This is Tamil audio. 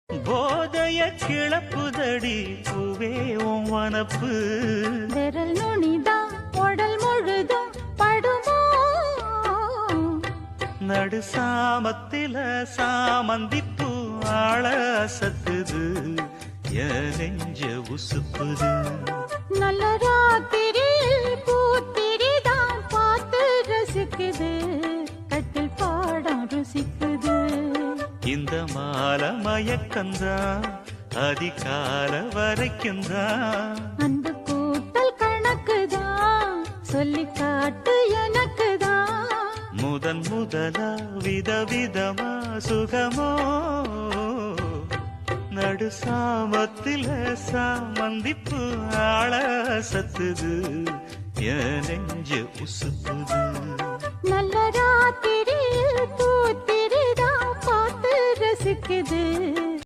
போதைய கிளப்புதடி பூவே உன் வனப்பு. விரல் நுனிதான் உடல் முழுதும் படுமோ. நடு சாமத்தில சாமந்திப்பூ ஆள அசத்துது, என் நெஞ்ச உசுப்புது. நல்ல ராத்திரியில் பூத்திரிதான் பார்த்து ரசிக்குது, கட்டில் பாடம் ருசிக்குது. இந்த மால மயக்கந்தான் அதிகால வரைக்கும்தான். அந்த கூட்டல் கணக்குதான் சொல்லி காட்டு எனக்குதான். முதன் முதலா விதவிதமா சுகமோ, நடு சாமத்தில சாமந்திப்பு ஆள சத்துது, என் நெஞ்சு உசுப்புது. நல்ல ராத்திரியில் பூத்திரிதான் பார்த்து ரசிக்குது.